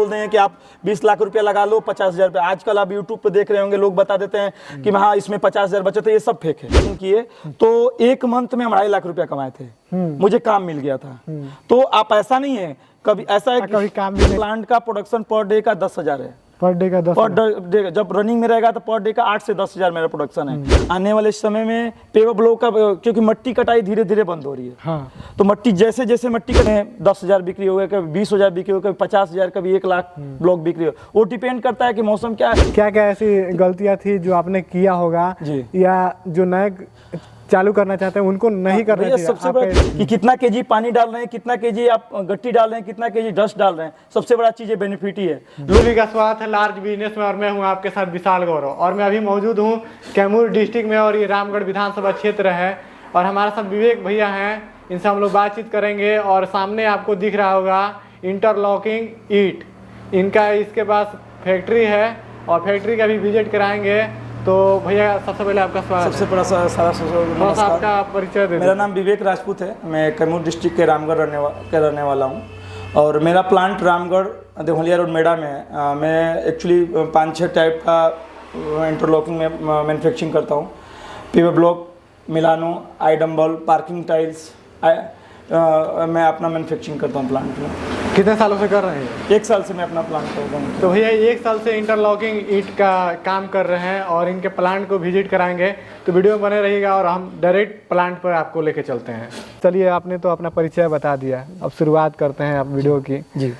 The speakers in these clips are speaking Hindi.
बोल दें कि आप 20 लाख रुपया लगा लो 50,000 रुपया। आजकल आप यूट्यूब पे देख रहे होंगे, लोग बता देते हैं कि हाँ इसमें 50,000 बचत है, ये सब फेक है। किए तो एक मंथ में हम 2.5 लाख रुपया कमाए थे, मुझे काम मिल गया था। तो आप ऐसा नहीं है, कभी ऐसा है कभी काम भी नहीं। प्लांट का प्रोडक्शन पर डे का 10,000 है, पर डे का 10 पर डे जब रनिंग में रहेगा तो पर डे का 8 से 10,000 मेरा प्रोडक्शन है। आने वाले समय में पेवर ब्लॉक का, क्योंकि मट्टी कटाई धीरे धीरे बंद हो रही है। हाँ। तो मट्टी जैसे जैसे मट्टी कटें 10,000 बिक्री हो गया, कभी 20,000 बिक्री हो, कभी 50,000, कभी 1 लाख ब्लॉक बिक्री हो। वो डिपेंड करता है कि मौसम क्या है। क्या क्या ऐसी गलतियां थी जो आपने किया होगा जी। या जो नए चालू करना चाहते हैं उनको नहीं करना चाहिए? सबसे बड़ा कि कितना केजी पानी डाल रहे हैं, कितना केजी आप गट्टी डाल रहे हैं, कितना केजी डस्ट डाल रहे हैं, सबसे बड़ा चीज है बेनिफिट ही है। लोभी का स्वागत है लार्ज बिजनेस में और मैं हूं आपके साथ विशाल गौरव और मैं अभी मौजूद हूं कैमूर डिस्ट्रिक्ट में और ये रामगढ़ विधानसभा क्षेत्र है और हमारे साथ विवेक भैया हैं, इनसे हम लोग बातचीत करेंगे। और सामने आपको दिख रहा होगा इंटरलॉकिंग ईट, इनका इसके पास फैक्ट्री है और फैक्ट्री का भी विजिट कराएंगे। तो भैया सबसे पहले आपका स्वागत। सबसे बड़ा सारा आपका परिचय दे। मेरा नाम विवेक राजपूत है, मैं कैमूर डिस्ट्रिक्ट के रामगढ़ रहने वाला हूँ और मेरा प्लांट रामगढ़ देवलिया रोड मेड़ा में है। मैं एक्चुअली 5-6 टाइप का इंटरलॉकिंग में मैन्युफैक्चरिंग करता हूँ। पीवे ब्लॉक, मिलानो, आई डम्बल, पार्किंग टाइल्स, मैं अपना मैन्युफैक्चरिंग करता हूँ प्लांट में। कितने सालों से कर रहे हैं? 1 साल से मैं अपना प्लांट कर रहा हूँ। तो भैया 1 साल से इंटरलॉकिंग ईंट का काम कर रहे हैं और इनके प्लांट को विजिट कराएंगे, तो वीडियो में बने रहिएगा और हम डायरेक्ट प्लांट पर आपको लेके चलते हैं। चलिए, आपने तो अपना परिचय बता दिया, अब शुरुआत करते हैं आप वीडियो की। जी।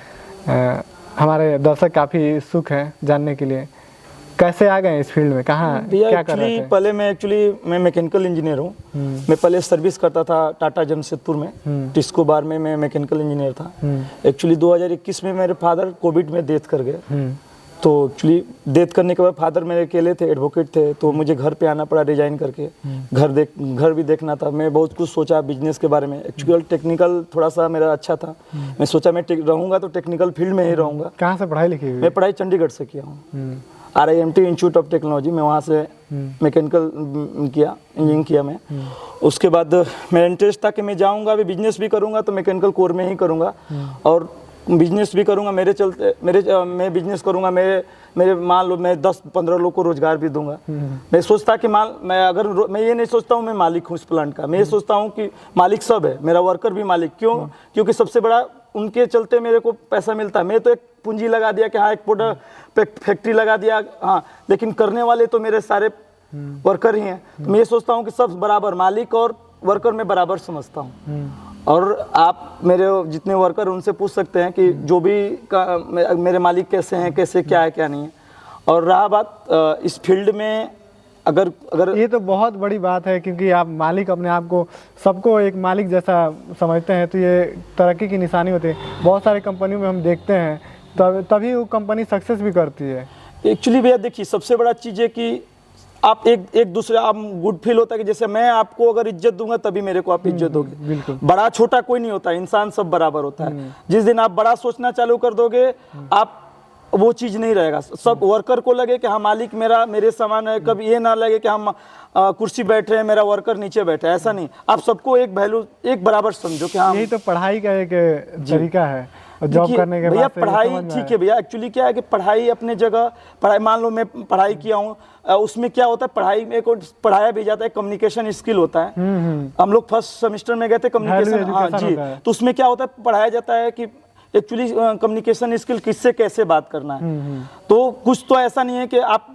हमारे दर्शक काफ़ी उत्सुक हैं जानने के लिए, कैसे आ गए इस फील्ड में, कहाँ क्या कर रहे थे? पहले मैं मैकेनिकल इंजीनियर हूँ। मैं पहले सर्विस करता था टाटा जमशेदपुर में, टिस्को बार में मैं मैकेनिकल इंजीनियर था। एक्चुअली 2021 में मेरे फादर कोविड में डेथ कर गए। तो एक्चुअली डेथ करने के बाद फादर मेरे अकेले थे, एडवोकेट थे, तो मुझे घर पे आना पड़ा रिजाइन करके। घर भी देखना था। मैं बहुत कुछ सोचा बिजनेस के बारे में। एक्चुअली टेक्निकल थोड़ा सा मेरा अच्छा था, मैं सोचा मैं रहूँगा तो टेक्निकल फील्ड में ही रहूँगा। कहाँ से पढ़ाई लिखी हुई? मैं पढ़ाई चंडीगढ़ से किया हूँ, RIMT इंस्टीट्यूट ऑफ टेक्नोलॉजी में, वहाँ से मैकेनिकल किया, इंजीनियरिंग किया मैं। उसके बाद मेरा इंटरेस्ट था कि मैं जाऊँगा अभी बिजनेस भी करूँगा तो मैकेनिकल कोर में ही करूँगा और बिजनेस भी करूँगा। मैं बिजनेस करूँगा, मेरे मान लो मैं 10-15 लोग को रोजगार भी दूंगा। मैं सोचता कि मैं ये नहीं सोचता हूँ मैं मालिक हूँ इस प्लांट का, मैं ये सोचता हूँ कि मालिक सब है, मेरा वर्कर भी मालिक। क्यों? क्योंकि सबसे बड़ा उनके चलते मेरे को पैसा मिलता है। मैं तो एक पूंजी लगा दिया कि हाँ एक प्रोडक्ट फैक्ट्री लगा दिया, हाँ, लेकिन करने वाले तो मेरे सारे वर्कर ही हैं। तो मैं ये सोचता हूँ कि सब बराबर, मालिक और वर्कर में बराबर समझता हूँ। और आप मेरे जितने वर्कर उनसे पूछ सकते हैं कि जो भी मेरे मालिक कैसे हैं, कैसे क्या है क्या नहीं है। और रहा बात इस फील्ड में, अगर ये तो बहुत बड़ी बात है क्योंकि आप मालिक अपने आप को सबको एक मालिक जैसा समझते हैं, तो ये तरक्की की निशानी होती है। बहुत सारी कंपनियों में हम देखते हैं तभी वो कंपनी सक्सेस भी करती है। एक्चुअली भैया देखिए, सबसे बड़ा चीज़ है कि आप एक दूसरे, आप गुड फील होता है कि जैसे मैं आपको अगर इज्जत दूंगा तभी मेरे को आप इज्जत दोगे। बिल्कुल। बड़ा छोटा कोई नहीं होता, इंसान सब बराबर होता है। जिस दिन आप बड़ा सोचना चालू कर दोगे, आप वो चीज नहीं रहेगा। सब वर्कर को लगे कि हाँ मालिक मेरे समान है, कभी ये ना लगे कि हम कुर्सी बैठ रहे हैं, मेरा वर्कर नीचे बैठे, ऐसा नहीं। आप सबको एक वैल्यू, एक बराबर समझो कि हाँ। यही तो पढ़ाई का एक तरीका है जॉब करने के बाद। भैया पढ़ाई ठीक है भैया, एक्चुअली क्या है कि पढ़ाई अपने जगह, पढ़ाई मान लो मैं पढ़ाई किया हूँ, उसमें क्या होता है, पढ़ाई में को पढ़ाया भी जाता है, कम्युनिकेशन स्किल होता है। हम लोग फर्स्ट सेमेस्टर में गए थे कम्युनिकेशन, हाँ जी। तो उसमें क्या होता है, पढ़ाया जाता है कि एक्चुअली कम्युनिकेशन स्किल किससे कैसे बात करना है। तो कुछ तो ऐसा नहीं है कि आप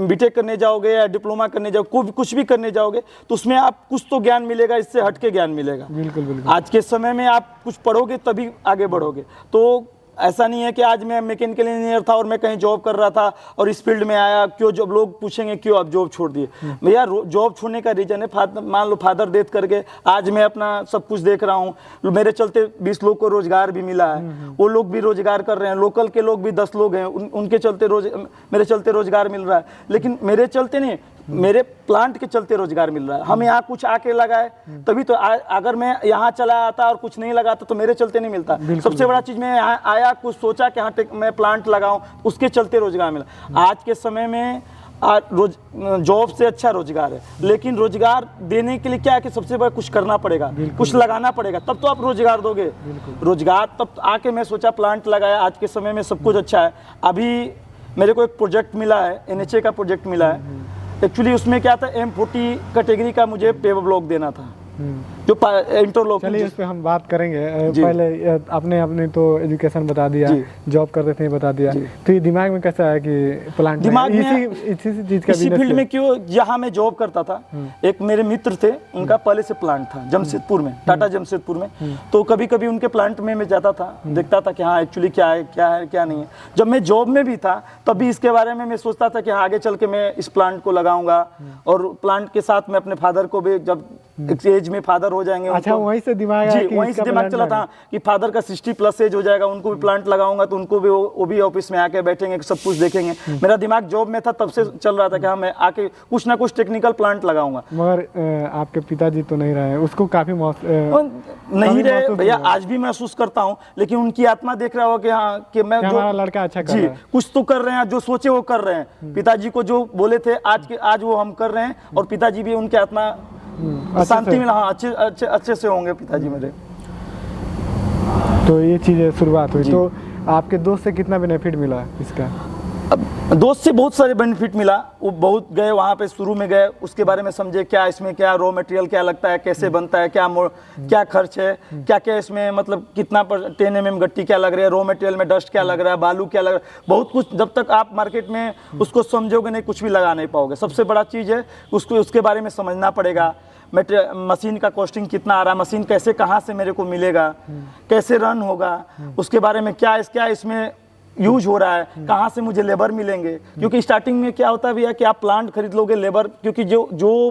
बीटेक करने जाओगे या डिप्लोमा करने जाओगे, कुछ भी करने जाओगे तो उसमें आप कुछ तो ज्ञान मिलेगा, इससे हट के ज्ञान मिलेगा। बिल्कुल बिल्कुल। आज के समय में आप कुछ पढ़ोगे तभी आगे बढ़ोगे। तो ऐसा नहीं है कि आज मैं मैकेनिकल इंजीनियर था और मैं कहीं जॉब कर रहा था और इस फील्ड में आया, क्यों जब लोग पूछेंगे क्यों आप जॉब छोड़ दिए। भैया जॉब छोड़ने का रीजन है, मान लो फादर डेथ करके आज मैं अपना सब कुछ देख रहा हूँ, मेरे चलते 20 लोग को रोजगार भी मिला है, वो लोग भी रोजगार कर रहे हैं, लोकल के लोग भी 10 लोग हैं, उनके चलते मेरे चलते रोजगार मिल रहा है। लेकिन मेरे चलते नहीं, मेरे प्लांट के चलते रोजगार मिल रहा है। हम यहाँ कुछ आके लगाए तभी तो, अगर मैं यहाँ चला आता और कुछ नहीं लगाता तो मेरे चलते नहीं मिलता। सबसे बड़ा चीज, मैं यहाँ आया, कुछ सोचा कि हाँ मैं प्लांट लगाऊं, उसके चलते रोजगार मिला। आज के समय में जॉब से अच्छा रोजगार है, लेकिन रोजगार देने के लिए क्या है कि सबसे पहले कुछ करना पड़ेगा, कुछ लगाना पड़ेगा, तब तो आप रोजगार दोगे। रोजगार तब आके मैं सोचा प्लांट लगाया। आज के समय में सब कुछ अच्छा है। अभी मेरे को एक प्रोजेक्ट मिला है, NHA का प्रोजेक्ट मिला है। एक्चुअली उसमें क्या था, M40 कैटेगरी का मुझे पेवर ब्लॉक देना था, जो इंटरलॉक। चलिए इस पे हम बात करेंगे। पहले आपने अपने तो एजुकेशन बता दिया, जॉब करते थे बता दिया, तो ये दिमाग में कैसा है कि प्लांट दिमाग में इसी चीज का इसी फील्ड में क्यों, जहाँ मैं जॉब करता था, एक मेरे मित्र थे, उनका पहले से प्लांट था जमशेदपुर में, टाटा जमशेदपुर में। तो कभी कभी उनके प्लांट में मैं जाता था, देखता था कि हाँ एक्चुअली क्या है क्या नहीं है। जब मैं जॉब में भी था तब भी इसके बारे में मैं सोचता था कि हाँ आगे चल के मैं इस प्लांट को लगाऊंगा, और प्लांट के साथ मैं अपने फादर को भी, जब एक एज में फादर हो जाएंगे, अच्छा वहीं से दिमाग जी वहीं से दिमाग चला था कि फादर का 60+ एज हो जाएगा, उनको भी प्लांट लगाऊंगा तो उनको भी वो भी ऑफिस में आके बैठेंगे, सब कुछ देखेंगे। मेरा दिमाग जॉब में था तब से चल रहा था कि हाँ मैं आके कुछ ना कुछ टेक्निकल प्लांट लगाऊंगा। मगर आपके पिताजी तो नहीं रहे, उसको काफी नहीं रहे भैया, आज भी महसूस करता हूँ, लेकिन उनकी आत्मा देख रहा हो कि हाँ कि मैं जो हमारा लड़का अच्छा कर रहा है, कुछ तो कर रहे हैं, जो सोचे वो कर रहे हैं। पिताजी को जो बोले थे आज वो हम कर रहे हैं, और पिताजी भी, उनकी आत्मा शांति मिला। हाँ अच्छे से होंगे पिताजी मेरे। तो ये चीज़ शुरुआत हुई, तो आपके दोस्त से कितना बेनिफिट मिला इसका? अब दोस्त से बहुत सारे बेनिफिट मिला। वो बहुत गए वहाँ पे, शुरू में गए, उसके बारे में समझे क्या इसमें क्या रॉ मटेरियल क्या लगता है, कैसे बनता है, क्या खर्च है, क्या इसमें मतलब कितना 10 mm गट्टी क्या लग रही है, रॉ मटेरियल में डस्ट क्या लग रहा है, बालू क्या लग रहा है, बहुत कुछ। जब तक आप मार्केट में उसको समझोगे नहीं, कुछ भी लगा नहीं पाओगे। सबसे बड़ा चीज़ है उसके बारे में समझना पड़ेगा। मशीन का कॉस्टिंग कितना आ रहा है, मशीन कैसे कहाँ से मेरे को मिलेगा, कैसे रन होगा, उसके बारे में क्या इसमें यूज हो रहा है, कहाँ से मुझे लेबर मिलेंगे। क्योंकि स्टार्टिंग में क्या होता है भैया कि आप प्लांट खरीद लोगे, लेबर, क्योंकि जो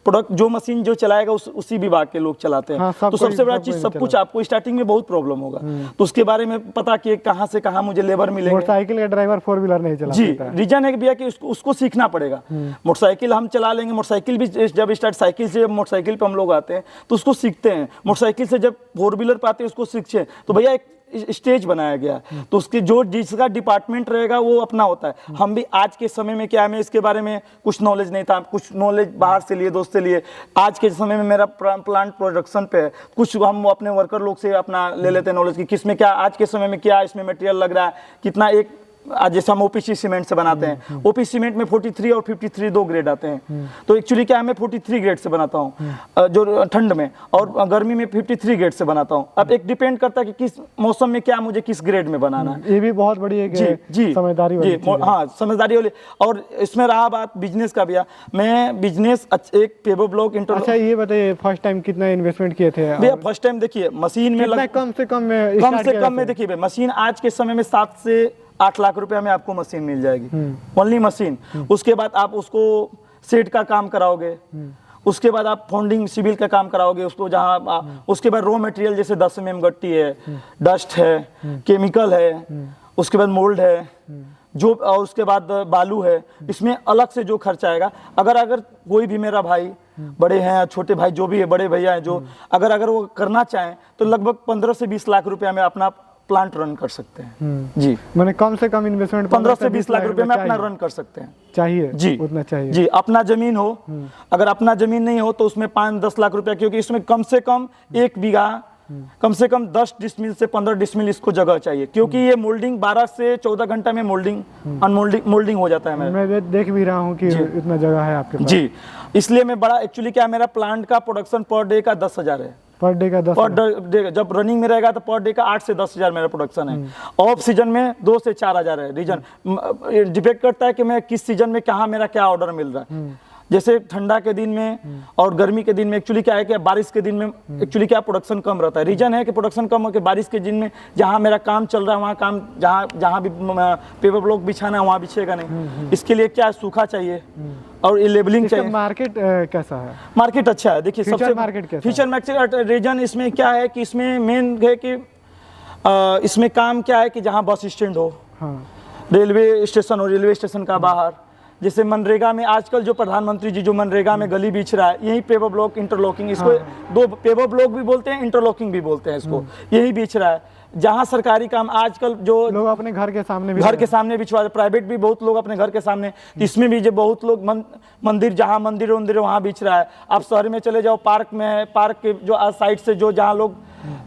प्रोडक्ट जो मशीन जो चलाएगा उसी विभाग के लोग चलाते हैं। तो सबसे बड़ा चीज, सब कुछ आपको स्टार्टिंग में बहुत प्रॉब्लम होगा, तो उसके बारे में पता कि कहाँ से कहाँ मुझे लेबर मिलेंगे। मोटरसाइकिल का ड्राइवर 4 व्हीलर नहीं चला जी, रीजन है भैया कि उसको सीखना पड़ेगा। मोटरसाइकिल हम चला लेंगे, मोटरसाइकिल भी जब स्टार्ट, साइकिल से मोटरसाइकिल पे हम लोग आते हैं तो उसको सीखते हैं, मोटरसाइकिल से जब 4 व्हीलर पे आते हैं उसको सीखते हैं। तो भैया एक स्टेज बनाया गया, तो उसके जो जिसका डिपार्टमेंट रहेगा वो अपना होता है। हम भी आज के समय में क्या है, इसके बारे में कुछ नॉलेज नहीं था, कुछ नॉलेज बाहर से लिए, दोस्त से लिए। आज के समय में मेरा प्लांट प्रोडक्शन पे है, कुछ हम अपने वर्कर लोग से अपना ले लेते हैं नॉलेज कि किसमें क्या, आज के समय में क्या इसमें मटेरियल लग रहा है, कितना एक आज जैसे हम OPC सीमेंट से बनाते हैं, OPC सीमेंट में 43 और 53 2 ग्रेड आते हैं। तो एक्चुअली क्या है, मैं 43 ग्रेड से बनाता हूँ जो ठंड में, और गर्मी में 53 ग्रेड से बनाता हूँ। अब एक डिपेंड करता है कि किस मौसम में क्या मुझे किस ग्रेड में बनाना है। ये भी बहुत बड़ी एक समझदारी वाली चीज़ है। हाँ समझदारी वाली। और इसमें रहा बात बिजनेस का भैया, मैं बिजनेस एक पेवर ब्लॉक अच्छा ये बताइए, फर्स्ट टाइम कितना इन्वेस्टमेंट किए थे भैया? फर्स्ट टाइम देखिए मशीन में कम से कम में देखिए मशीन आज के समय में 7 से 8 लाख रुपया में आपको मशीन मिल जाएगी, ओनली मशीन। उसके बाद आप उसको सेट का काम कराओगे, उसके बाद आप फाउंडिंग सिविल का काम कराओगे उसको, जहाँ उसके बाद रॉ मटेरियल जैसे 10 mm गट्टी है, डस्ट है, केमिकल है, उसके बाद मोल्ड है, जो और उसके बाद बालू है। इसमें अलग से जो खर्चा आएगा, अगर कोई भी मेरा भाई, बड़े हैं छोटे भाई जो भी है, बड़े भैया हैं जो अगर वो करना चाहें तो लगभग 15 से 20 लाख रुपया में अपना प्लांट रन कर सकते हैं। जी मैंने कम से कम इन्वेस्टमेंट 15 से 20 लाख रुपए में अपना रन कर सकते हैं। चाहिए जी, उतना चाहिए जी। अपना जमीन हो, अगर अपना जमीन नहीं हो तो उसमें 5-10 लाख रुपया, क्योंकि इसमें कम से कम 1 बीघा, कम से कम 10 डिसमिल से 15 डिसमिल इसको जगह चाहिए, क्योंकि ये मोल्डिंग 12 से 14 घंटा में मोल्डिंग हो जाता है। मैं देख भी रहा हूँ कि इतना जगह है आपके पास। जी, इसलिए मैं बड़ा एक्चुअली क्या, मेरा प्लांट का प्रोडक्शन पर डे का 10,000 है। पर डे का 10 पर जब रनिंग में रहेगा तो पर डे का 8 से 10,000 मेरा प्रोडक्शन है। ऑफ सीजन में 2 से 4,000 है। रीजन डिपेंड करता है कि मैं किस सीजन में कहाँ मेरा क्या ऑर्डर मिल रहा है। जैसे ठंडा के दिन में और गर्मी के दिन में एक्चुअली क्या है कि बारिश के दिन में एक्चुअली क्या प्रोडक्शन कम रहता है। रीजन है कि प्रोडक्शन कम हो कि बारिश के दिन में जहाँ मेरा काम चल रहा है वहाँ काम जहाँ भी पेपर ब्लॉक बिछाना है वहाँ बिछेगा नहीं। इसके लिए क्या सूखा चाहिए और ये लेबलिंग चाहिए। मार्केट कैसा है? मार्केट अच्छा है। देखिए सबसे मार्केट फ्यूचर मार्केट रीजन इसमें क्या है कि इसमें मेन है कि इसमें काम क्या है कि जहाँ बस स्टैंड हो, रेलवे स्टेशन हो, रेलवे स्टेशन का बाहर, जैसे मनरेगा में आजकल जो प्रधानमंत्री जी जो मनरेगा में गली बीछ रहा है, यही पेवर ब्लॉक इंटरलॉकिंग, इसको 2 पेवर ब्लॉक भी बोलते हैं, इंटरलॉकिंग भी बोलते हैं इसको, यही बीछ रहा है। जहाँ सरकारी काम आजकल जो लोग अपने घर के सामने भी घर के सामने बिछवा, प्राइवेट भी बहुत लोग अपने घर के सामने, तो इसमें भी जो बहुत लोग मंदिर, जहाँ मंदिर वहाँ बिछ रहा है। आप शहर में चले जाओ, पार्क में है, पार्क के जो साइड से जो जहाँ लोग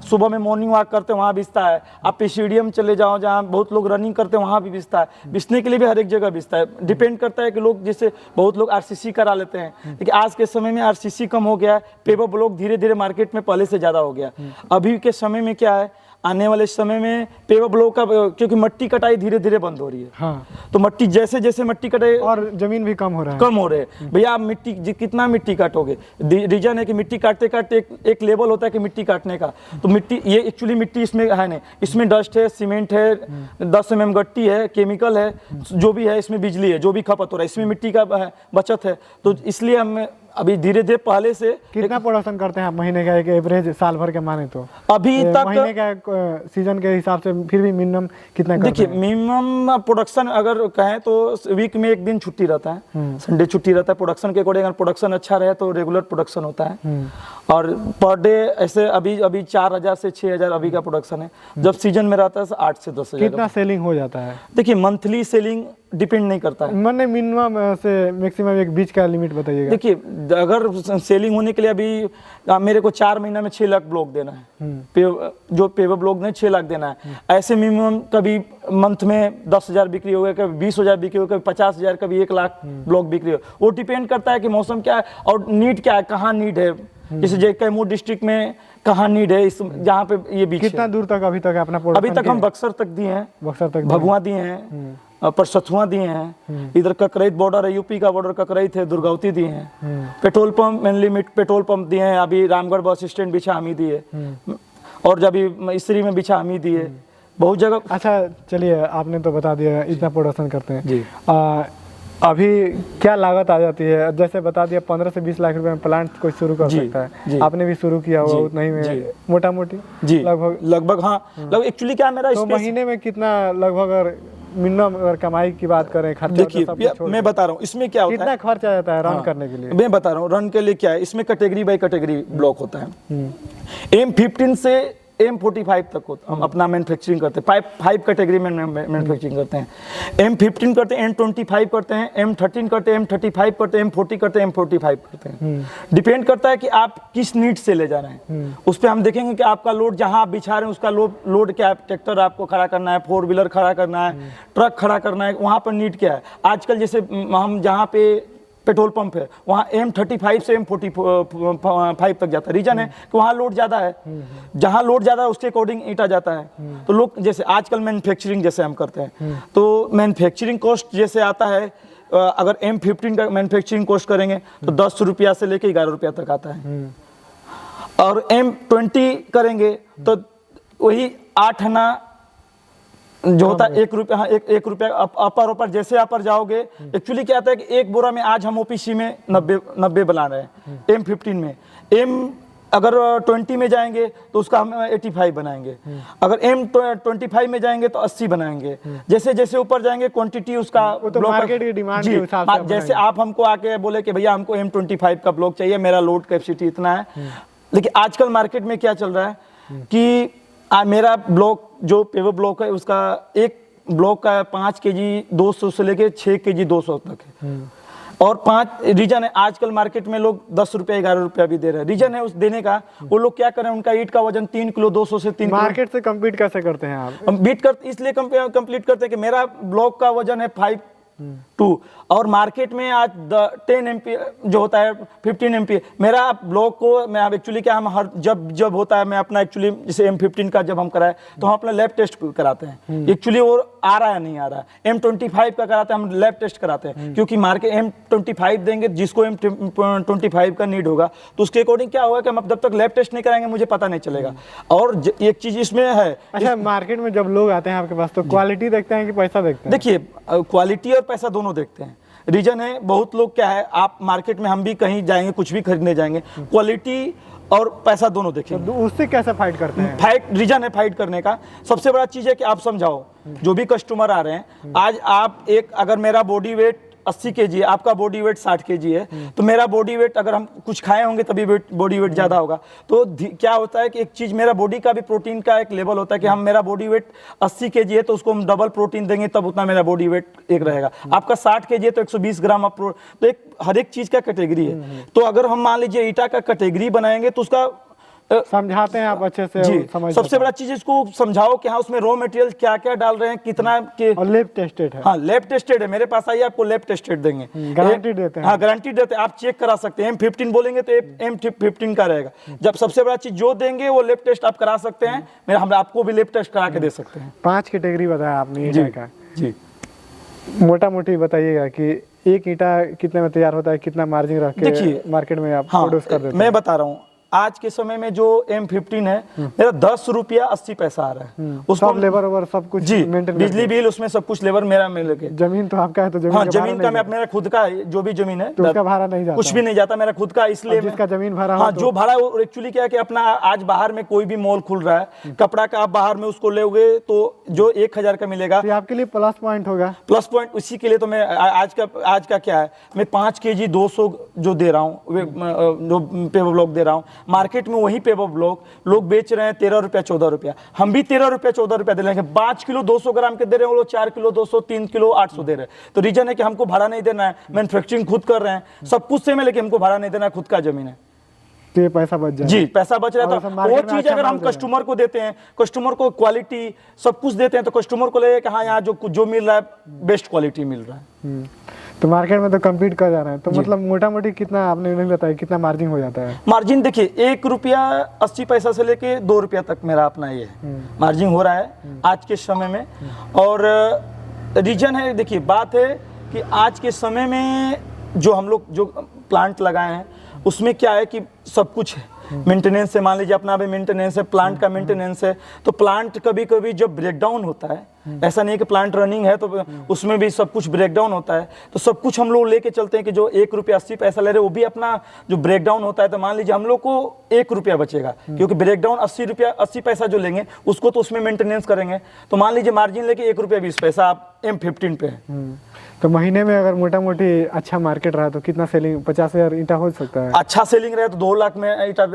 सुबह में मॉर्निंग वॉक करते हैं वहाँ बिछता है। आप स्टेडियम चले जाओ जहाँ बहुत लोग रनिंग करते हैं वहाँ भी बिछता है। बिछने के लिए भी हर एक जगह बिछता है। डिपेंड करता है कि लोग, जैसे बहुत लोग आरसीसी करा लेते हैं, लेकिन आज के समय में आरसीसी कम हो गया है, पेवर ब्लॉक धीरे धीरे मार्केट में पहले से ज़्यादा हो गया। अभी के समय में क्या है, आने वाले समय में पेवर ब्लॉक का, क्योंकि मिट्टी कटाई धीरे धीरे बंद हो रही है। हाँ। तो मिट्टी जैसे जैसे मिट्टी कटाई और जमीन भी कम हो रहा है, कम हो रहे हैं। भैया आप मिट्टी कितना मिट्टी काटोगे? रीजन है कि मिट्टी काटते काटते एक लेवल होता है कि मिट्टी काटने का, तो मिट्टी, ये एक्चुअली मिट्टी इसमें है नहीं, इसमें डस्ट है, सीमेंट है, 10 mm गट्टी है, केमिकल है, जो भी है इसमें, बिजली है, जो भी खपत हो रहा है इसमें मिट्टी का बचत है। तो इसलिए हम अभी धीरे धीरे पहले से। कितना प्रोडक्शन करते हैं आप महीने का, एक एवरेज साल भर के माने तो? अभी तक महीने का सीजन के हिसाब से फिर भी मिनिमम कितना करते देखिए, हैं? मिनिमम प्रोडक्शन अगर कहें तो वीक में एक दिन छुट्टी रहता है, संडे छुट्टी रहता है। प्रोडक्शन के अकॉर्डिंग अगर प्रोडक्शन अच्छा रहे तो रेगुलर प्रोडक्शन होता है। और पर डे ऐसे अभी 4000 से 6000 अभी का प्रोडक्शन है। जब सीजन में रहता है 8 से 10 हजार। कितना सेलिंग हो जाता है? देखिए, मंथली सेलिंग डिपेंड नहीं करता है। मैंने मिनिमम से मैक्सिमम एक बीच का लिमिट बताइएगा। देखिए, अगर सेलिंग होने के लिए अभी मेरे को 4 महीना में 6 लाख ब्लॉक देना है, जो पेवर ब्लॉक ने 6 लाख देना है। ऐसे मिनिमम कभी मंथ में 10,000 बिक्री हो गया, कभी 20,000 बिक्री हो, कभी 50,000, कभी 1 लाख ब्लॉक बिक्री हो। वो डिपेंड करता है कि मौसम क्या है और नीड क्या है, कहाँ नीड है। जैसे कैमूर डिस्ट्रिक्ट में कहाँ नीड है, इस जहाँ पे ये बीच कितना दूर तक अभी तक अपना अभी तक हम बक्सर तक दिए हैं, बक्सर तक भगवा दिए हैं, परसथुआ दिए हैं, इधर ककरईत बॉर्डर है, यूपी का बॉर्डर ककरईत है, दुर्गावती दिए हैं। Petrol pump mainly petrol pump दिए हैं। अभी रामगढ़ बस स्टैंड बिछा हमी दिए, और जब इसरी में बिछा हमी दिए, बहुत जगह। अच्छा चलिए, आपने तो बता दिया इतना प्रोडक्शन करते हैं जी। अभी क्या लागत आ जाती है? जैसे बता दिया 15 से 20 लाख रुपए में प्लांट कोई शुरू कर सकता है। आपने भी शुरू किया हुआ उतना ही में, मोटा मोटी जी लगभग हाँ। लगभग एक्चुअली क्या मेरा तो महीने में कितना लगभग, अगर मिनिमम अगर कमाई की बात करें, खर्चा? देखिए, मैं बता रहा हूँ इसमें क्या होता है, कितना खर्च आ जाता है रन करने के लिए? मैं बता रहा हूँ रन के लिए क्या है। इसमें कैटेगरी बाय कैटेगरी ब्लॉक होता है। M15 से M45 तक होता, हम अपना मैन्युफैक्चरिंग करते हैं। 5 कैटेगरी में मैन्युफैक्चरिंग करते हैं। M15 करते हैं, M25 करते हैं, M13 करते हैं, M35 करते हैं, M40 करते हैं, M45 करते हैं। डिपेंड करता है कि आप किस नीड से ले जा रहे हैं। उस पर हम देखेंगे कि आपका लोड जहां आप बिछा रहे हैं उसका लोड क्या है। ट्रैक्टर आपको खड़ा करना है, 4 व्हीलर खड़ा करना है, ट्रक खड़ा करना है, वहां पर नीड क्या है। आजकल जैसे हम जहाँ पे पेट्रोल पंप है वहाँ M35 से M45 तक जाता है। रीजन है कि वहाँ लोड ज़्यादा है, जहाँ लोड ज़्यादा है उसके अकॉर्डिंग ईंटा जाता है। तो लोग जैसे आजकल मैन्युफैक्चरिंग जैसे हम करते हैं, तो मैन्युफैक्चरिंग कॉस्ट जैसे आता है, अगर M15 का मैन्युफैक्चरिंग कॉस्ट करेंगे तो 10 रुपया से लेके 11 रुपया तक आता है। और M20 करेंगे तो वही 8 आना जो होता है, 1 रुपया। हाँ, 1 रुपया अपर जैसे अपर जाओगे। एक्चुअली क्या आता है कि एक बोरा में आज हम OPC में 90 बना रहे हैं M15 में। अगर 20 में जाएंगे तो उसका हम 85 बनाएंगे। अगर M25 में जाएंगे तो 80 बनाएंगे। जैसे जैसे ऊपर जाएंगे क्वांटिटी उसका, तो मार्केट की डिमांड के हिसाब से जैसे आप हमको आके बोले कि भैया हमको M25 का ब्लॉक चाहिए, मेरा लोड कैपेसिटी इतना है। लेकिन आजकल मार्केट में क्या चल रहा है कि मेरा ब्लॉक जो पेवर ब्लॉक है उसका एक ब्लॉक का 5 kg 200 से लेके 6 kg 200 तक है। और 5 रीजन है, आजकल मार्केट में लोग 10 रुपया 11 रुपया भी दे रहे हैं। रीजन है उस देने का, वो लोग क्या करें, उनका ईंट का वजन 3 किलो 200 से 3 मार्केट से कम्पीट कैसे करते हैं आप? हम बीट करते इसलिए कंप्लीट करते हैं कि मेरा ब्लॉक का वजन है 5.2 और मार्केट में आज 10 MP जो होता है 15 MP। मेरा ब्लॉक को मैं एक्चुअली क्या, हम हर जब होता है मैं अपना एक्चुअली जैसे M15 का जब हम कराए तो हम अपना लैब टेस्ट कराते हैं। एक्चुअली वो आ रहा है नहीं आ रहा है। M25 का कराते हैं हम लैब टेस्ट कराते हैं, क्योंकि मार्केट M25 देंगे जिसको M25 का नीड होगा तो उसके अकॉर्डिंग क्या होगा कि हम जब तक लैब टेस्ट नहीं कराएंगे मुझे पता नहीं चलेगा। और एक चीज इसमें है, अच्छा मार्केट में जब लोग आते हैं आपके पास तो क्वालिटी देखते हैं कि पैसा देखते हैं? देखिए, क्वालिटी और पैसा दोनों देखते हैं। रीजन है, बहुत लोग क्या है, आप मार्केट में हम भी कहीं जाएंगे कुछ भी खरीदने जाएंगे, क्वालिटी और पैसा दोनों देखेंगे। तो उससे कैसे फाइट करते हैं? फाइट रीजन है फाइट करने का सबसे बड़ा चीज है कि आप समझाओ जो भी कस्टमर आ रहे हैं। आज आप एक अगर मेरा बॉडी वेट 80 kg है, आपका बॉडी वेट 60 kg है, तो मेरा बॉडी वेट अगर हम कुछ खाए होंगे तभी बॉडी वेट ज्यादा होगा। तो क्या होता है कि एक चीज, मेरा बॉडी का भी प्रोटीन का एक लेवल होता है कि हम, मेरा बॉडी वेट 80 kg है तो उसको हम डबल प्रोटीन देंगे तब उतना मेरा बॉडी वेट एक रहेगा। आपका 60 kg है तो 120 ग्राम आप तो एक हर एक चीज का कैटेगरी है। तो अगर हम मान लीजिए ईटा का कैटेगरी बनाएंगे तो उसका समझाते हैं आप अच्छे से, जी, समझ सबसे बड़ा चीज इसको समझाओ कि हाँ उसमें रॉ मटेरियल क्या क्या डाल रहे हैं, कितना के, और लैब टेस्टेड है। हाँ लैब टेस्टेड है, मेरे पास आइए आपको लैब टेस्टेड देंगे, गारंटी देते हैं। हाँ गारंटी देते हैं, आप चेक करा सकते हैं। M15 बोलेंगे तो M15 का रहेगा। जब सबसे बड़ा चीज जो देंगे वो लैब टेस्ट आप करा सकते हैं, हम आपको भी लैब टेस्ट करा के दे सकते हैं। 5 कैटेगरी बताया आपने जी ईटा का। जी, मोटा मोटी बताइएगा कि एक ईटा कितने में तैयार होता है, कितना मार्जिन रख के देखिए, मार्केट में आप हाँ प्रोड्यूस कर देते हैं? मैं बता रहा हूँ, आज के समय में जो M15 है मेरा 10 रुपया 80 पैसा आ रहा है। उसको सब लेबर ओवर सब कुछ जी, मेंटेन, बिजली बिल उसमें सब कुछ लेबर मेरा मिल के। जमीन तो आपका है तो जमीन हाँ का जमीन भाड़ा का नहीं मेरा खुद का है, जो भी जमीन है तो उसका भाड़ा नहीं जाता, कुछ भी नहीं जाता, मेरा खुद का। इसलिए जिसका जमीन भाड़ा हो हाँ तो- जो भाड़ा एक्चुअली क्या है कि अपना आज बाहर में कोई भी मॉल खुल रहा है कपड़ा का, आप बाहर में उसको लोगे तो जो 1000 का मिलेगा, तो ये आपके लिए प्लस पॉइंट होगा। प्लस पॉइंट उसी के लिए तो मैं आज का क्या है, मैं 5 kg 200 जो दे रहा हूँ, जो पेपर ब्लॉक दे रहा हूँ, मार्केट में वही पेपर ब्लॉक लोग बेच रहे हैं 13 रुपया 14 रुपया, हम भी 13 रुपया 14 रुपया दे रहे हैं। 5 किलो 200 ग्राम के दे रहे हैं, वो लोग 4 किलो 200, 3 किलो 800 दे रहे हैं। तो रीजन है कि हमको भाड़ा नहीं देना है, मैन्युफैक्चरिंग खुद कर रहे हैं, सब कुछ सेम है, लेकिन हमको भाड़ा नहीं देना है, खुद का जमीन है। तो ये पैसा बच जाए जी, पैसा बच रहा और है। सब तो मार्केट वो में चीज अच्छा अगर हम माल दे रहे हैं। कस्टमर को देते हैं, कस्टमर को क्वालिटी सब कुछ देते हैं, तो कस्टमर को लगेगा कि हाँ यहाँ जो मिल रहा है बेस्ट क्वालिटी मिल रहा है। तो मार्केट में तो कम्पीट कर जा रहे हैं, तो मतलब मोटा मोटी कितना आपने नहीं बताया, कितना मार्जिन हो जाता है? मार्जिन देखिए 1 रुपया 80 पैसा से लेके 2 रुपया तक मेरा अपना ये है मार्जिन हो रहा है आज के समय में। और रीजन है, देखिए बात है कि आज के समय में जो हम लोग जो प्लांट लगाए हैं उसमें क्या है कि सब कुछ है, मेंटेनेंस है, मान लीजिए अपना भी मेंटेनेंस है, प्लांट का मेंटेनेंस है। तो प्लांट कभी कभी जब ब्रेकडाउन होता है, ऐसा नहीं है कि प्लांट रनिंग है तो उसमें भी सब कुछ ब्रेकडाउन होता है, तो सब कुछ हम लोग लेके चलते हैं कि जो 1 रुपया 80 पैसा ले रहे वो भी अपना जो ब्रेकडाउन होता है, तो मान लीजिए हम लोग को 1 रुपया बचेगा, क्योंकि ब्रेकडाउन 80 रुपया 80 पैसा जो लेंगे उसको तो उसमें मेंटेनेंस करेंगे। तो मान लीजिए मार्जिन लेके 1 रुपया 20 पैसा आप M15 पे है। तो महीने में अगर मोटा मोटी अच्छा मार्केट रहा तो कितना सेलिंग, 50,000 ईटा हो सकता है? अच्छा सेलिंग रहे तो 2 लाख में ईटा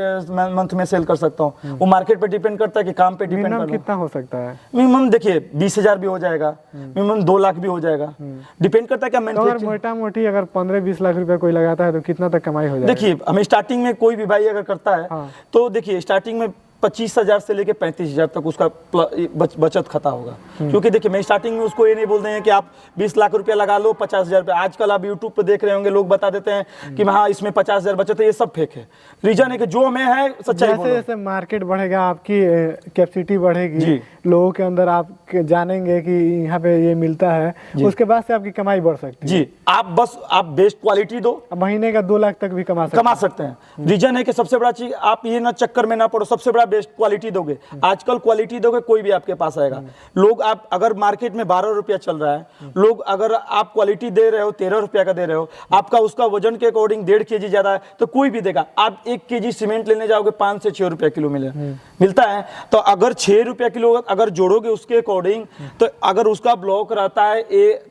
मंथ में सेल कर सकता हूँ। वो मार्केट पे डिपेंड करता है कि काम पे डिपेंड मिनिमम करता है। कितना हो सकता है? मिनिमम देखिए 20,000 भी हो जाएगा, मिनिमम 2 लाख भी हो जाएगा, डिपेंड करता है कि तो अगर मैन्युफैक्चरिंग। मोटा मोटी अगर 15-20 लाख रुपया कोई लगाता है तो कितना तक कमाई हो जाएगी? देखिए हमें स्टार्टिंग में कोई भी भाई अगर करता है हाँ। तो देखिए स्टार्टिंग में 25,000 से लेके 35,000 तक उसका बचत खाता होगा। क्योंकि देखिए मैं स्टार्टिंग में उसको ये नहीं बोल रहे हैं कि आप 20 लाख रुपया लगा लो 50,000 रुपया। आजकल आप यूट्यूब पे देख रहे होंगे लोग बता देते हैं कि हाँ इसमें 50,000 बचत है, ये सब फेक है। रीजन है कि जो हमें है सच्चाई जैसे बोलो। जैसे मार्केट बढ़ेगा, आपकी कैपेसिटी बढ़ेगी, जी। लोगों के अंदर आप जानेंगे कि यहाँ पे ये मिलता है, उसके बाद से आपकी कमाई बढ़ सकती है। जी, आप बेस्ट क्वालिटी दो, अब महीने का 2 लाख तक भी कमा सकते हैं। रीजन है कि सबसे बड़ा चीज आप ये ना चक्कर में ना पड़ो, सबसे बड़ा बेस्ट क्वालिटी दोगे। आजकल क्वालिटी दोगे कोई भी आपके पास आएगा। लोग आप अगर मार्केट में 12 रुपया चल रहा है, लोग अगर आप क्वालिटी दे रहे हो 13 रुपया का दे रहे हो, आपका उसका वजन के अकॉर्डिंग 1.5 kg ज्यादा है तो कोई भी देगा। आप 1 kg सीमेंट लेने जाओगे 5 से 6 रुपया किलो मिलता है। तो अगर 6 रुपया किलो अगर जोड़ोगे उसके अकॉर्डिंग, तो अगर उसका ब्लॉक रहता है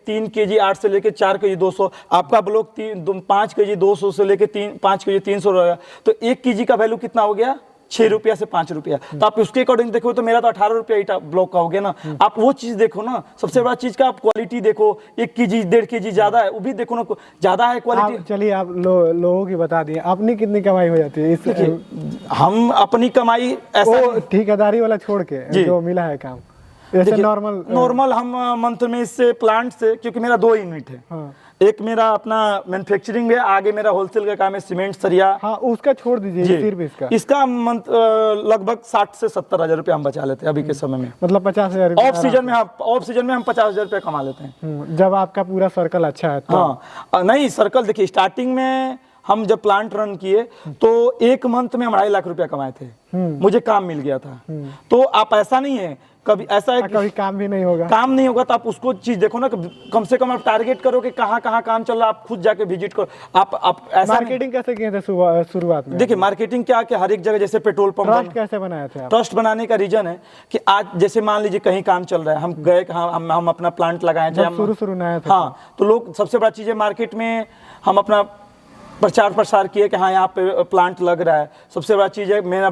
3 kg 8 से लेके 4 kg 200, आपका ब्लॉक 5 kg 200 से लेके 5 kg 300 रहेगा, तो 1 kg का वैल्यू कितना हो गया? 6 रुपया से 5 रुपया। तो आप उसके अकॉर्डिंग देखो तो मेरा तो 18 रुपया ईटा ब्लॉक का हो गया ना। आप वो चीज देखो ना, सबसे बड़ा चीज का आप क्वालिटी देखो। 1 kg 1.5 kg ज्यादा है वो भी देखो ना, ज्यादा है क्वालिटी। चलिए आप लोगों की बता दिए, अपनी कितनी कमाई हो जाती है इस? हम अपनी कमाई ऐसा ठेकेदारी वाला छोड़ के जो मिला है काम, ऐसे नॉर्मल हम मंथ में इससे प्लांट से, क्योंकि मेरा 2 यूनिट है। हाँ। एक मेरा अपना मैन्युफैक्चरिंग है, आगे मेरा होलसेल का काम है, सीमेंट सरिया। हाँ, उसका छोड़ दीजिए, सिर्फ इसका मंथ लगभग 60 से 70 हजार रुपया हम बचा लेते हैं अभी के समय में। मतलब 50,000 ऑफ सीजन में हम 50,000 रुपया कमा लेते हैं जब आपका पूरा सर्कल अच्छा है तो। हाँ नहीं, सर्कल देखिए स्टार्टिंग में हम जब प्लांट रन किए तो 1 मंथ में हम 2.5 लाख रुपया कमाए थे, मुझे काम मिल गया था। तो आप ऐसा नहीं है कभी ऐसा है कभी काम भी नहीं होगा, काम नहीं होगा तो आप उसको चीज देखो ना, कम से कम आप टारगेट करो कि कहाँ कहाँ काम चल रहा है, आप खुद जाके विजिट करो। आप ऐसा मार्केटिंग कैसे किए थे शुरुआत में? देखिए मार्केटिंग क्या कि हर एक जगह, जैसे पेट्रोल पंप, ट्रस्ट कैसे बनाए थे आप? ट्रस्ट बनाने का रीजन है कि आज जैसे मान लीजिए कहीं काम चल रहा है, हम गए, हम अपना प्लांट लगाए, शुरू में आए थे, हाँ, तो लोग सबसे बड़ा चीज है मार्केट में हम अपना प्रचार प्रसार किए कि हाँ यहाँ पे प्लांट लग रहा है, सबसे बड़ा चीज़ है, मेरा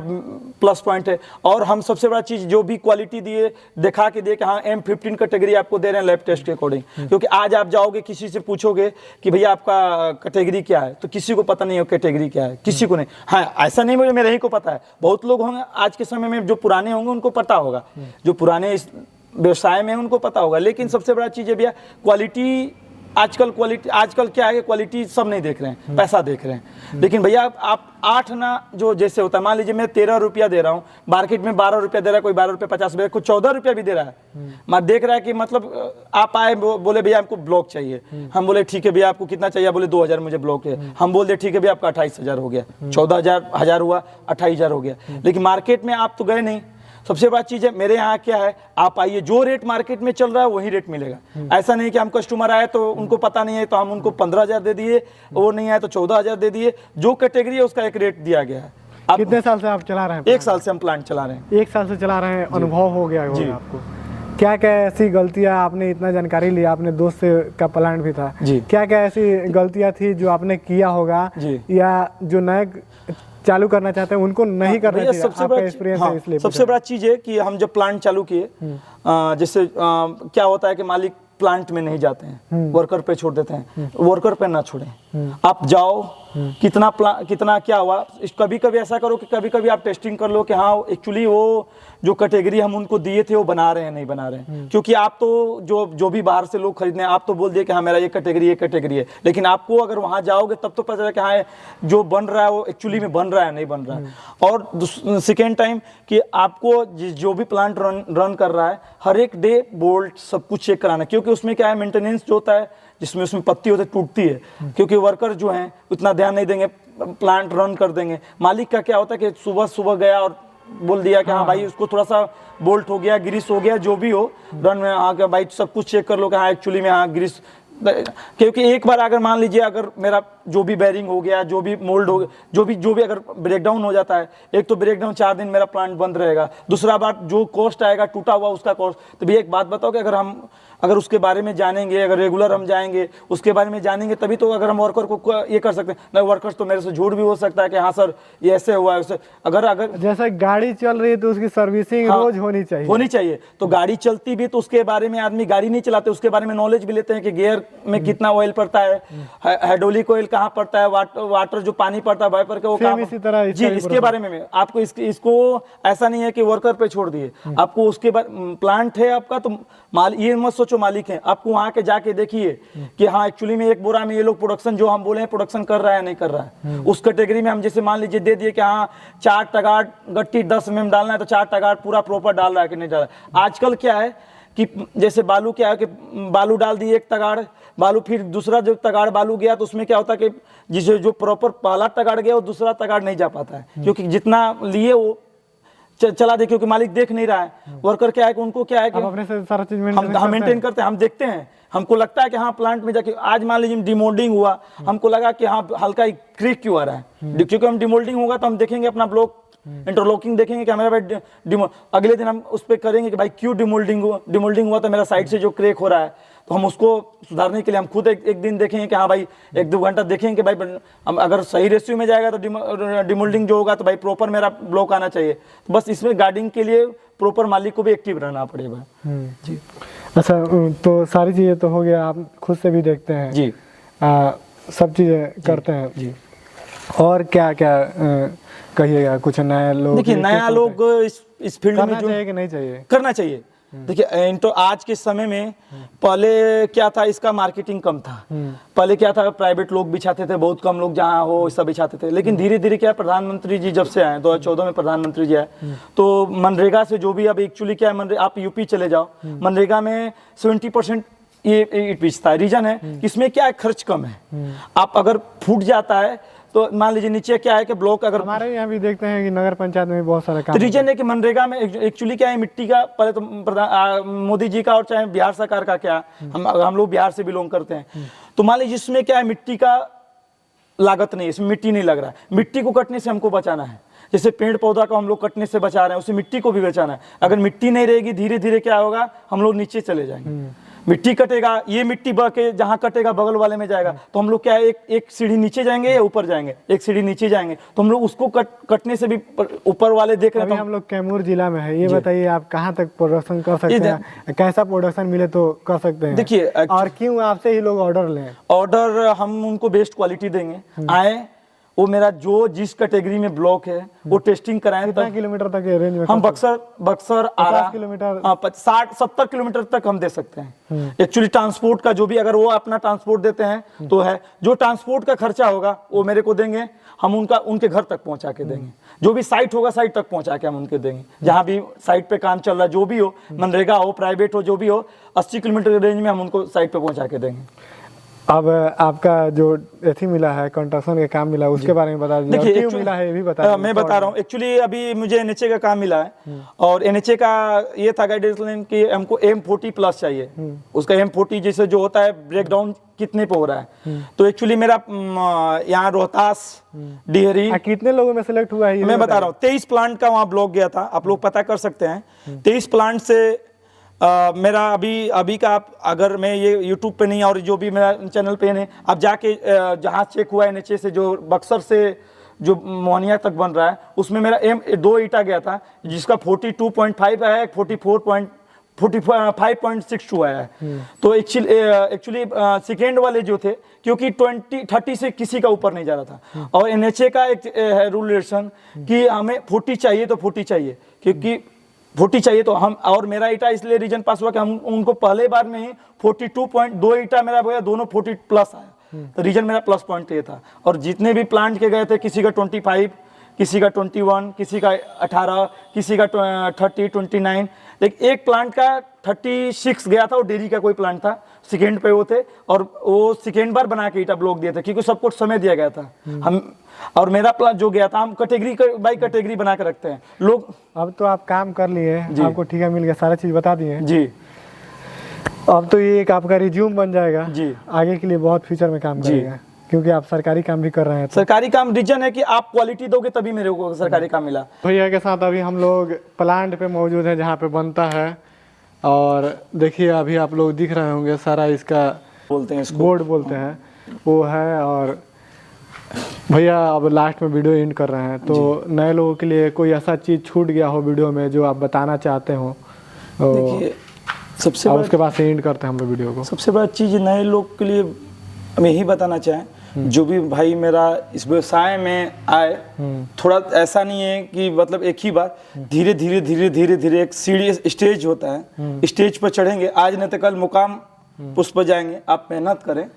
प्लस पॉइंट है। और हम सबसे बड़ा चीज़ जो भी क्वालिटी दिए, दिखा के दिए कि हाँ M15 कैटेगरी आपको दे रहे हैं लैब टेस्ट के अकॉर्डिंग। क्योंकि आज आप जाओगे किसी से पूछोगे कि भैया आपका कैटेगरी क्या है, तो किसी को पता नहीं है कैटेगरी क्या है, किसी को नहीं। हाँ ऐसा नहीं मेरे ही को पता है, बहुत लोग होंगे आज के समय में जो पुराने होंगे उनको पता होगा, जो पुराने इस व्यवसाय में उनको पता होगा। लेकिन सबसे बड़ा चीज़ है भैया क्वालिटी। आजकल क्या है कि क्वालिटी सब नहीं देख रहे हैं, पैसा देख रहे हैं। लेकिन भैया आप 8 ना जो जैसे होता है, मान लीजिए मैं 13 रुपया दे रहा हूँ, मार्केट में 12 रुपया दे रहा है, कोई 12 रुपया 50 रुपया, कोई 14 रुपया भी दे रहा है। मैं देख रहा है कि मतलब आप आए बोले भैया आपको ब्लॉक चाहिए, हम बोले ठीक है भैया आपको कितना चाहिए, बोले 2000 मुझे ब्लॉक है, हम बोल दे ठीक है भैया आपका 28,000 हो गया, 14,000 हुआ, 28,000 हो गया। लेकिन मार्केट में आप तो गए नहीं। सबसे बड़ा चीज है मेरे यहाँ क्या है, आप आइए, जो रेट मार्केट में चल रहा है वही रेट मिलेगा। ऐसा नहीं कि हम कस्टमर आए तो उनको पता नहीं है तो हम उनको 15,000 दे दिए, वो नहीं आए तो 14,000 दे दिए। जो कैटेगरी है उसका एक रेट दिया गया है। कितने साल से आप चला रहे हैं? 1 साल से हम प्लांट चला रहे हैं। 1 साल से चला रहे हैं, अनुभव हो गया होगा आपको। क्या क्या ऐसी गलतियां, आपने इतना जानकारी लिया, आपने दोस्त का प्लांट भी था, क्या क्या ऐसी गलतियां थी जो आपने किया होगा या जो नए चालू करना चाहते हैं उनको नहीं करना चाहिए? आपका एक्सपीरियंस है इसलिए। सबसे बड़ा चीज है कि हम जब प्लांट चालू किए, जैसे क्या होता है कि मालिक प्लांट में नहीं जाते हैं, वर्कर पे छोड़ देते हैं। वर्कर पे ना छोड़ें, आप जाओ, कितना क्या हुआ। कभी कभी ऐसा करो कि कभी कभी आप टेस्टिंग कर लो कि हाँ एक्चुअली वो जो कैटेगरी हम उनको दिए थे वो बना रहे हैं नहीं बना रहे हैं। क्योंकि आप तो जो भी बाहर से लोग खरीदने, आप तो बोल दिए कि हाँ मेरा ये कैटेगरी है, लेकिन आपको अगर वहाँ जाओगे तब तो पता चला कि हाँ जो बन रहा है वो एक्चुअली में बन रहा है नहीं बन रहा है। और सेकेंड टाइम कि आपको जो भी प्लांट रन कर रहा है हर एक डे बोल्ट सब कुछ चेक कराना, क्योंकि उसमें क्या है मेंटेनेंस जो होता है, जिसमें उसमें पत्ती होती है टूटती है, क्योंकि वर्कर जो हैं उतना ध्यान नहीं देंगे, प्लांट रन कर देंगे। मालिक का क्या होता है कि सुबह गया और बोल दिया कि हाँ भाई उसको थोड़ा सा बोल्ट हो गया, ग्रीस हो गया, जो भी हो रन में, हाँ भाई सब कुछ चेक कर लो कि हाँ एक्चुअली में हाँ ग्रीस। क्योंकि एक बार अगर मान लीजिए अगर मेरा जो भी बेरिंग हो गया, जो भी मोल्ड हो गया, जो भी अगर ब्रेकडाउन हो जाता है, एक तो ब्रेकडाउन 4 दिन मेरा प्लांट बंद रहेगा, दूसरा बात जो कॉस्ट आएगा टूटा हुआ उसका कॉस्ट। तो भैया एक बात बताओ कि अगर उसके बारे में जानेंगे, अगर रेगुलर हम जाएंगे उसके बारे में जानेंगे तभी तो अगर हम वर्कर को ये कर सकते हैं ना। वर्कर्स तो मेरे से झूठ भी हो सकता है कि हाँ सर ये ऐसे हुआ है वैसे। अगर जैसे गाड़ी चल रही है तो उसकी सर्विसिंग रोज होनी चाहिए। तो गाड़ी चलती भी तो उसके बारे में आदमी गाड़ी नहीं चलाते, उसके बारे में नॉलेज भी लेते हैं कि गियर में कितना ऑयल पड़ता है, हाइड्रोलिक ऑयल कहाँ पड़ता है, वाटर जो पानी पड़ता है वाइपर के वो कहाँ, इसी तरह जी इसके बारे में आपको इसको ऐसा नहीं है कि वर्कर पे छोड़ दिए, आपको उसके बाद प्लांट है आपका तो ये मत सोचो मालिक है, आपको वहां के जाके देखिए कि हाँ एक्चुअली में एक बोरा में ये लोग प्रोडक्शन जो हम बोले हैं प्रोडक्शन कर रहा है नहीं कर रहा है। उस कैटेगरी में हम जैसे मान लीजिए दे दिए कि हाँ 4 टगाड़ गट्टी 10 mm डालना है तो 4 टगाड़ पूरा प्रॉपर डाल रहा है कि नहीं डाल रहा है। आजकल क्या है कि जैसे बालू क्या है कि बालू डाल दिए 1 तगाड़ बालू, फिर दूसरा जो तगाड़ बालू गया तो उसमें क्या होता है कि जिसे जो प्रॉपर पहला तगाड़ गया वो दूसरा तगाड़ नहीं जा पाता है, क्योंकि जितना लिए वो चला दे, क्योंकि मालिक देख नहीं रहा है। वर्कर क्या है कि उनको क्या है कि अपने से सारा चीज हम मेंटेन करते हैं, हम देखते हैं, हमको लगता है कि हाँ प्लांट में जाके आज मान लीजिए डिमोल्डिंग हुआ, हमको लगा कि हाँ हल्का क्रीक क्यों आ रहा है, क्योंकि हम डिमोल्डिंग होगा तो हम देखेंगे अपना ब्लॉक इंटरलॉकिंग देखेंगे कि हमारा भाई अगले दिन हम उस पर करेंगे कि भाई क्यों डिमोल्डिंग हुआ तो मेरा साइड से जो क्रेक हो रहा है, तो हम उसको सुधारने के लिए हम खुद एक दिन देखेंगे कि हाँ भाई 1-2 घंटा देखेंगे कि भाई हम अगर सही रेशियो में जाएगा तो डिमोल्डिंग जो होगा तो भाई प्रॉपर मेरा ब्लॉक आना चाहिए। तो बस इसमें गार्डिंग के लिए प्रॉपर मालिक को भी एक्टिव रहना पड़ेगा। जी अच्छा, तो सारी चीज़ें तो हो गया, आप खुद से भी देखते हैं जी, सब चीज़ें करते हैं जी। और क्या क्या कहिएगा, कुछ नए लोग? देखिए नया लोग इस फील्ड में जो चाहिए कि नहीं चाहिए, करना चाहिए। देखिए तो आज के समय में पहले क्या था, इसका मार्केटिंग कम था। पहले क्या था, प्राइवेट लोग बिछाते थे, बहुत कम लोग जहाँ हो सब बिछाते थे। लेकिन धीरे धीरे क्या प्रधानमंत्री जी जब से आए 2014 में प्रधानमंत्री जी आए तो मनरेगा से जो भी अब एक्चुअली क्या है, आप यूपी चले जाओ, मनरेगा में 70% ये पिछता है। रीजन है इसमें क्या है, खर्च कम है। आप अगर फूट जाता है तो मान लीजिए नीचे क्या है कि ब्लॉक अगर हमारे यहाँ भी देखते हैं कि नगर पंचायत में भी बहुत सारे काम तो रीजन है कि मनरेगा में एक्चुअली क्या है, मिट्टी का पहले तो मोदी जी का और चाहे बिहार सरकार का क्या, हम लोग बिहार से बिलोंग करते हैं, तो मान लीजिए इसमें क्या है, मिट्टी का लागत नहीं, इसमें मिट्टी नहीं लग रहा है। मिट्टी को कटने से हमको बचाना है, जैसे पेड़ पौधा को हम लोग कटने से बचा रहे हैं, उसे मिट्टी को भी बचाना है। अगर मिट्टी नहीं रहेगी, धीरे धीरे क्या होगा, हम लोग नीचे चले जाएंगे। मिट्टी कटेगा, ये मिट्टी बह के जहाँ कटेगा बगल वाले में जाएगा, तो हम लोग क्या है, एक सीढ़ी नीचे जाएंगे या ऊपर जाएंगे, एक सीढ़ी नीचे जाएंगे, तो हम लोग उसको कटने से भी ऊपर वाले देख रहे हैं। अभी हम लोग कैमूर जिला में है, ये बताइए आप कहाँ तक प्रोडक्शन कर सकते हैं, कैसा प्रोडक्शन मिले तो कर सकते हैं? देखिए, और क्यों आपसे ही लोग ऑर्डर लें? ऑर्डर हम उनको बेस्ट क्वालिटी देंगे, आए वो मेरा जो जिस कैटेगरी में ब्लॉक है वो टेस्टिंग कराएं। कितना किलोमीटर तक के रेंज में हम बक्सर आरा किलोमीटर, 60-70 किलोमीटर तक हम दे सकते हैं। एक्चुअली ट्रांसपोर्ट का जो भी, अगर वो अपना ट्रांसपोर्ट देते हैं तो है, जो ट्रांसपोर्ट का खर्चा होगा वो मेरे को देंगे, हम उनके घर तक पहुंचा के देंगे। जो भी साइट होगा साइट तक पहुंचा के हम उनके देंगे, जहां भी साइट पे काम चल रहा है, जो भी हो, मनरेगा हो, प्राइवेट हो, जो भी हो, 80 किलोमीटर के रेंज में हम उनको साइट पे पहुंचा के देंगे। अब आपका जो एथी मिला है, कंस्ट्रक्शन का काम मिला, उसके बारे में बता दीजिए। देखिए, क्यों मिला है ये भी बता दीजिए। मैं बता रहा हूँ, एक्चुअली अभी मुझे एनएचए का काम मिला है, और एनएचए का ये था गाइडलाइन कि हमको M40 प्लस चाहिए। उसका M40 जैसे जो होता है ब्रेकडाउन कितने पे हो रहा है, तो एक्चुअली मेरा यहाँ रोहतास, डिहरी, कितने लोगों में सिलेक्ट हुआ है? मैं बता रहा हूँ, 23 प्लांट का वहाँ ब्लॉक गया था, आप लोग पता कर सकते हैं। 23 प्लांट से मेरा अभी का, आप अगर मैं ये यूट्यूब पे नहीं, और जो भी मेरा चैनल पे है, आप जाके जहाँ चेक हुआ है एनएचए से, जो बक्सर से जो मोहनिया तक बन रहा है, उसमें मेरा 2 ईटा गया था, जिसका 42.5 है, 45.62 आया है। तो एक्चुअली सेकेंड वाले जो थे, क्योंकि 30 से किसी का ऊपर नहीं जा रहा था, और एनएचए का एक है रूलेशन कि हमें 40 चाहिए तो 40 चाहिए, क्योंकि 40 चाहिए तो हम, और मेरा ईटा इसलिए रीजन पास हुआ कि हम उनको पहले बार में ही 42.2 ईटा मेरा भैया, दोनों 40 प्लस आया, तो रीजन मेरा प्लस पॉइंट ये था। और जितने भी प्लांट के गए थे, किसी का 25, किसी का 21, किसी का 18, किसी का 30, 29, लेकिन एक प्लांट का 36 गया था, वो डेयरी का कोई प्लांट था, सेकेंड पे वो थे, और वो सेकेंड बार बना के ईटा ब्लॉक दिए थे, क्योंकि सबको समय दिया गया था। हम, और मेरा प्लांट जो गया था, हम कैटेगरी बाई कैटेगरी बना के रखते हैं लोग। अब तो आप काम कर लिए, आपको ठेका मिल गया, सारा चीज बता दिए जी। अब तो ये एक आपका रिज्यूम बन जाएगा जी, आगे के लिए बहुत फ्यूचर में काम करेगा, क्योंकि आप सरकारी काम भी कर रहे हैं। सरकारी काम रीजन है कि आप क्वालिटी दोगे तभी मेरे को सरकारी काम मिला। भैया के साथ अभी हम लोग प्लांट पे मौजूद हैं, जहाँ पे बनता है, और देखिए अभी आप लोग दिख रहे होंगे, सारा इसका बोलते हैं, इसको बोर्ड बोलते हैं, वो है। और भैया अब लास्ट में वीडियो एंड कर रहे हैं, तो नए लोगों के लिए कोई ऐसा चीज छूट गया हो वीडियो में जो आप बताना चाहते हो? देखिए, सबसे उसके बाद से एंड करते हैं हम लोग वीडियो को। सबसे बड़ा चीज नए लोग के लिए हम यही बताना चाहें, जो भी भाई मेरा इस व्यवसाय में आए, थोड़ा ऐसा नहीं है कि मतलब एक ही बार, धीरे धीरे धीरे धीरे धीरे एक सीढ़ी स्टेज होता है, स्टेज पर चढ़ेंगे, आज न तो कल मुकाम पुष्प जाएंगे। आप मेहनत करें,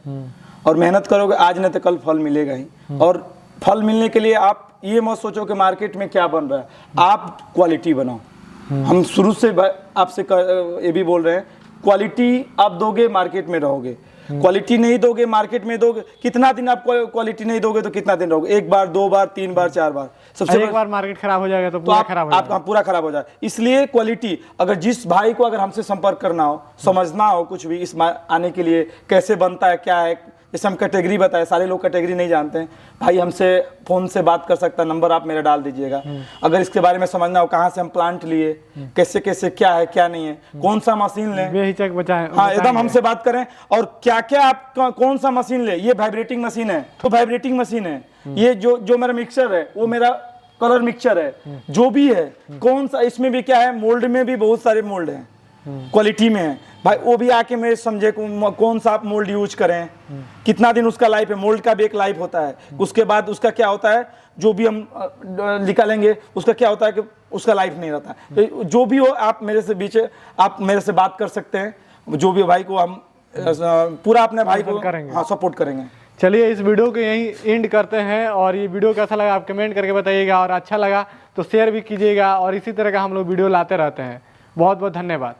और मेहनत करोगे, आज न तो कल फल मिलेगा ही। और फल मिलने के लिए आप ये मत सोचो कि मार्केट में क्या बन रहा है, आप क्वालिटी बनाओ। हम शुरू से आपसे ये भी बोल रहे हैं, क्वालिटी आप दोगे मार्केट में रहोगे, क्वालिटी नहीं दोगे मार्केट में दोगे, कितना दिन आप क्वालिटी नहीं दोगे तो कितना दिन रहोगे? 1 बार, 2 बार, 3 बार, 4 बार, सबसे एक बार मार्केट खराब हो जाएगा तो पूरा खराब हो जाएगा, आपका पूरा खराब हो जाए। इसलिए क्वालिटी, अगर जिस भाई को अगर हमसे संपर्क करना हो, समझना हो कुछ भी इस आने के लिए, कैसे बनता है, क्या है, जैसे हम कैटेगरी बताए, सारे लोग कैटेगरी नहीं जानते हैं, भाई हमसे फोन से बात कर सकता है, नंबर आप मेरा डाल दीजिएगा। अगर इसके बारे में समझना हो, कहाँ से हम प्लांट लिए, कैसे कैसे क्या है क्या नहीं है, कौन सा मशीन लें, बेहिचक बचाएं, हाँ एकदम हमसे बात करें। और क्या क्या आप कौन सा मशीन ले, ये वाइब्रेटिंग मशीन है तो वाइब्रेटिंग मशीन है, ये जो मेरा मिक्सचर है वो मेरा कलर मिक्सचर है, जो भी है, कौन सा, इसमें भी क्या है, मोल्ड में भी बहुत सारे मोल्ड हैं, क्वालिटी में है भाई, वो भी आके मेरे समझे कौन सा आप मोल्ड यूज करें, कितना दिन उसका लाइफ है, मोल्ड का भी एक लाइफ होता है, उसके बाद उसका क्या होता है, जो भी हम निकालेंगे उसका क्या होता है कि उसका लाइफ नहीं रहता। तो जो भी हो, आप मेरे से आप मेरे से बात कर सकते हैं, जो भी भाई को हम पूरा अपने भाई को करेंगे, हाँ सपोर्ट करेंगे। चलिए इस वीडियो को यहीं एंड करते हैं, और ये वीडियो कैसा लगा आप कमेंट करके बताइएगा, और अच्छा लगा तो शेयर भी कीजिएगा, और इसी तरह का हम लोग वीडियो लाते रहते हैं। बहुत बहुत धन्यवाद।